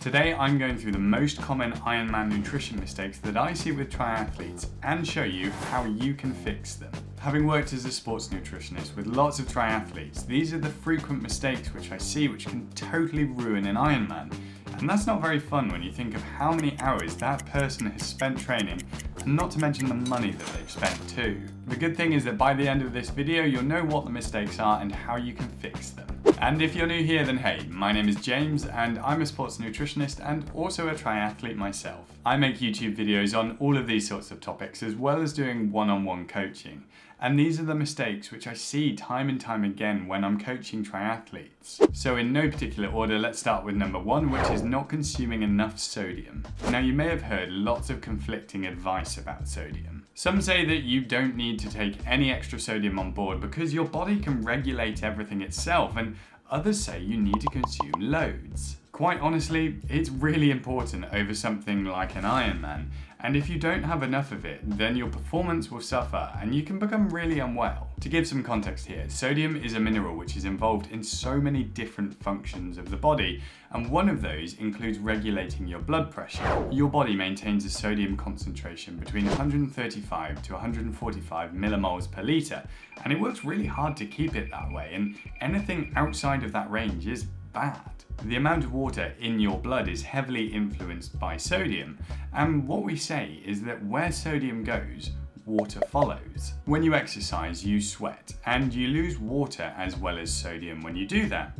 Today I'm going through the most common Ironman nutrition mistakes that I see with triathletes and show you how you can fix them. Having worked as a sports nutritionist with lots of triathletes, these are the frequent mistakes which I see which can totally ruin an Ironman. And that's not very fun when you think of how many hours that person has spent training, and not to mention the money that they've spent too. The good thing is that by the end of this video, you'll know what the mistakes are and how you can fix them. And if you're new here, then hey, my name is James and I'm a sports nutritionist and also a triathlete myself. I make YouTube videos on all of these sorts of topics as well as doing one-on-one coaching. And these are the mistakes which I see time and time again when I'm coaching triathletes. So in no particular order, let's start with number one, which is not consuming enough sodium. Now you may have heard lots of conflicting advice about sodium. Some say that you don't need to take any extra sodium on board because your body can regulate everything itself, and others say you need to consume loads. Quite honestly, it's really important over something like an Ironman, and if you don't have enough of it, then your performance will suffer and you can become really unwell. To give some context here, sodium is a mineral which is involved in so many different functions of the body, and one of those includes regulating your blood pressure. Your body maintains a sodium concentration between 135 to 145 millimoles per litre, and it works really hard to keep it that way, and anything outside of that range is bad. The amount of water in your blood is heavily influenced by sodium, and what we say is that where sodium goes, water follows. When you exercise, you sweat, and you lose water as well as sodium when you do that.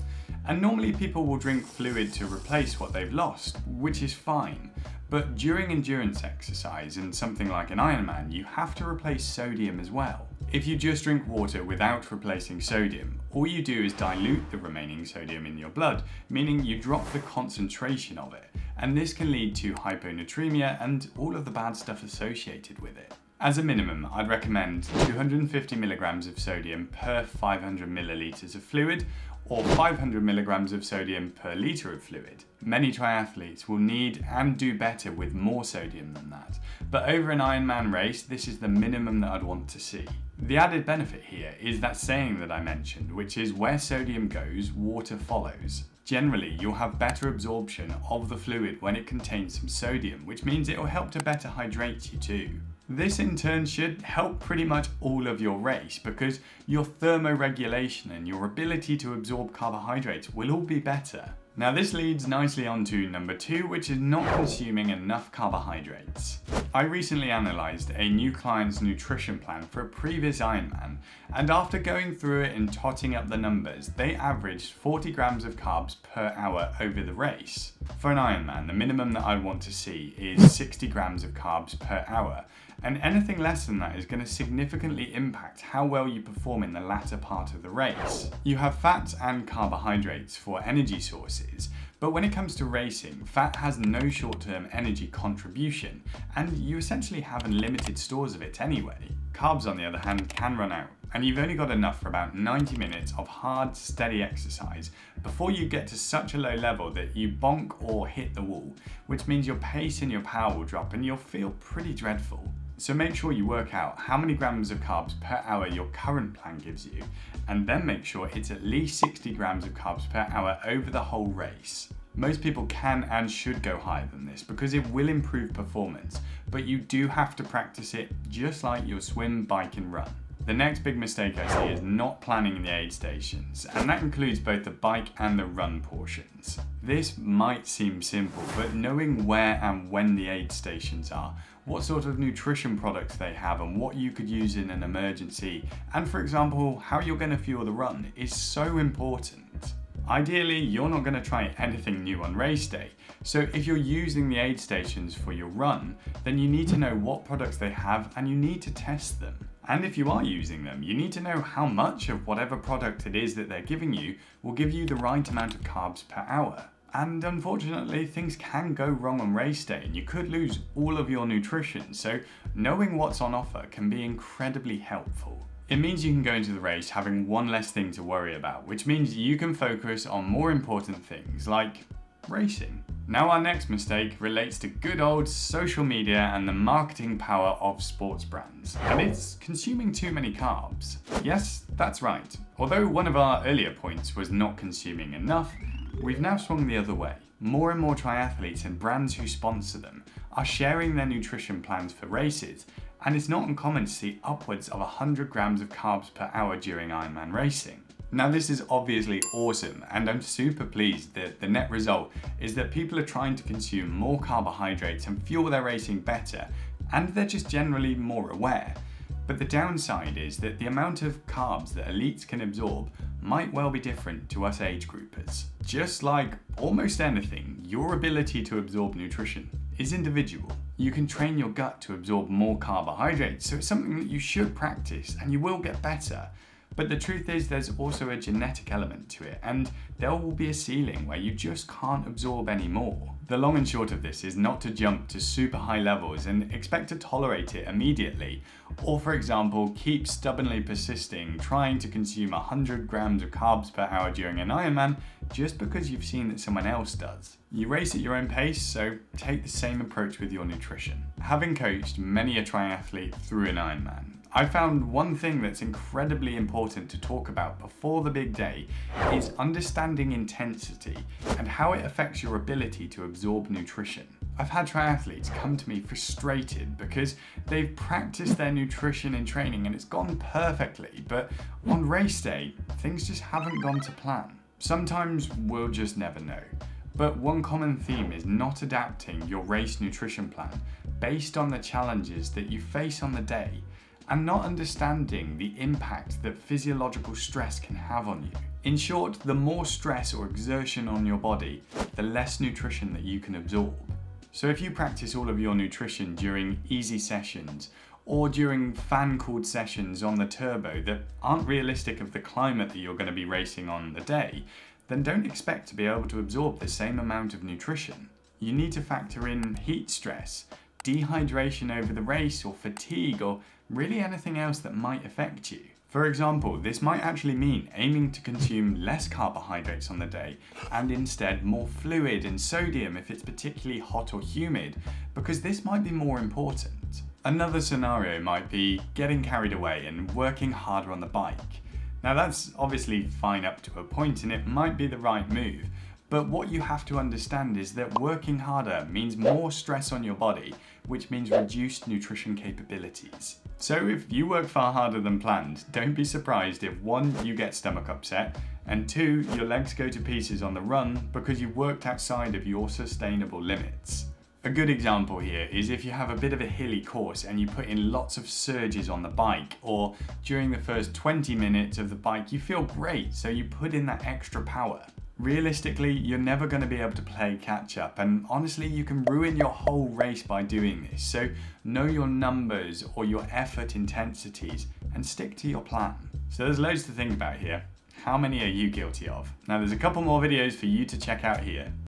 And normally people will drink fluid to replace what they've lost, which is fine. But during endurance exercise and something like an Ironman, you have to replace sodium as well. If you just drink water without replacing sodium, all you do is dilute the remaining sodium in your blood, meaning you drop the concentration of it. And this can lead to hyponatremia and all of the bad stuff associated with it. As a minimum, I'd recommend 250 milligrams of sodium per 500 milliliters of fluid, or 500 milligrams of sodium per litre of fluid. Many triathletes will need and do better with more sodium than that, but over an Ironman race, this is the minimum that I'd want to see. The added benefit here is that saying that I mentioned, which is where sodium goes, water follows. Generally, you'll have better absorption of the fluid when it contains some sodium, which means it will help to better hydrate you too. This in turn should help pretty much all of your race because your thermoregulation and your ability to absorb carbohydrates will all be better. Now this leads nicely on to number two, which is not consuming enough carbohydrates. I recently analysed a new client's nutrition plan for a previous Ironman, and after going through it and totting up the numbers, they averaged 40 grams of carbs per hour over the race. For an Ironman, the minimum that I'd want to see is 60 grams of carbs per hour, and anything less than that is going to significantly impact how well you perform in the latter part of the race. You have fats and carbohydrates for energy sources, but when it comes to racing, fat has no short-term energy contribution, and you essentially have unlimited stores of it anyway. Carbs, on the other hand, can run out, and you've only got enough for about 90 minutes of hard, steady exercise before you get to such a low level that you bonk or hit the wall, which means your pace and your power will drop and you'll feel pretty dreadful. So make sure you work out how many grams of carbs per hour your current plan gives you, and then make sure it's at least 60 grams of carbs per hour over the whole race. Most people can and should go higher than this because it will improve performance, but you do have to practice it just like your swim, bike and run. The next big mistake I see is not planning the aid stations, and that includes both the bike and the run portions. This might seem simple, but knowing where and when the aid stations are, what sort of nutrition products they have and what you could use in an emergency, and for example, how you're going to fuel the run is so important. Ideally, you're not going to try anything new on race day, so if you're using the aid stations for your run, then you need to know what products they have and you need to test them. And if you are using them, you need to know how much of whatever product it is that they're giving you will give you the right amount of carbs per hour. And unfortunately, things can go wrong on race day and you could lose all of your nutrition, so knowing what's on offer can be incredibly helpful. It means you can go into the race having one less thing to worry about, which means you can focus on more important things like racing. Now our next mistake relates to good old social media and the marketing power of sports brands, and it's consuming too many carbs. Yes, that's right. Although one of our earlier points was not consuming enough, we've now swung the other way. more and more triathletes and brands who sponsor them are sharing their nutrition plans for races, and it's not uncommon to see upwards of 100 grams of carbs per hour during Ironman racing. Now this is obviously awesome, and I'm super pleased that the net result is that people are trying to consume more carbohydrates and fuel their racing better, and they're just generally more aware. But the downside is that the amount of carbs that elites can absorb might well be different to us age groupers. Just like almost anything, your ability to absorb nutrition is individual. You can train your gut to absorb more carbohydrates, so it's something that you should practice and you will get better. But the truth is there's also a genetic element to it, and there will be a ceiling where you just can't absorb any more. The long and short of this is not to jump to super high levels and expect to tolerate it immediately, or for example, keep stubbornly persisting trying to consume 100 grams of carbs per hour during an Ironman just because you've seen that someone else does. You race at your own pace, so take the same approach with your nutrition. Having coached many a triathlete through an Ironman, I found one thing that's incredibly important to talk about before the big day is understanding intensity and how it affects your ability to absorb nutrition. I've had triathletes come to me frustrated because they've practiced their nutrition in training and it's gone perfectly, but on race day, things just haven't gone to plan. Sometimes we'll just never know. But one common theme is not adapting your race nutrition plan based on the challenges that you face on the day, and not understanding the impact that physiological stress can have on you. In short, the more stress or exertion on your body, the less nutrition that you can absorb. So if you practice all of your nutrition during easy sessions, or during fan-cooled sessions on the turbo that aren't realistic of the climate that you're going to be racing on the day, then don't expect to be able to absorb the same amount of nutrition. You need to factor in heat stress, dehydration over the race, or fatigue, or really anything else that might affect you. For example, this might actually mean aiming to consume less carbohydrates on the day and instead more fluid and sodium if it's particularly hot or humid, because this might be more important. Another scenario might be getting carried away and working harder on the bike. Now that's obviously fine up to a point and it might be the right move, but what you have to understand is that working harder means more stress on your body, which means reduced nutrition capabilities. So if you work far harder than planned, don't be surprised if 1, you get stomach upset, and 2, your legs go to pieces on the run because you worked outside of your sustainable limits. A good example here is if you have a bit of a hilly course and you put in lots of surges on the bike, or during the first 20 minutes of the bike you feel great, so you put in that extra power. Realistically, you're never going to be able to play catch up, and honestly you can ruin your whole race by doing this, so know your numbers or your effort intensities and stick to your plan. So there's loads to think about here. How many are you guilty of? Now there's a couple more videos for you to check out here.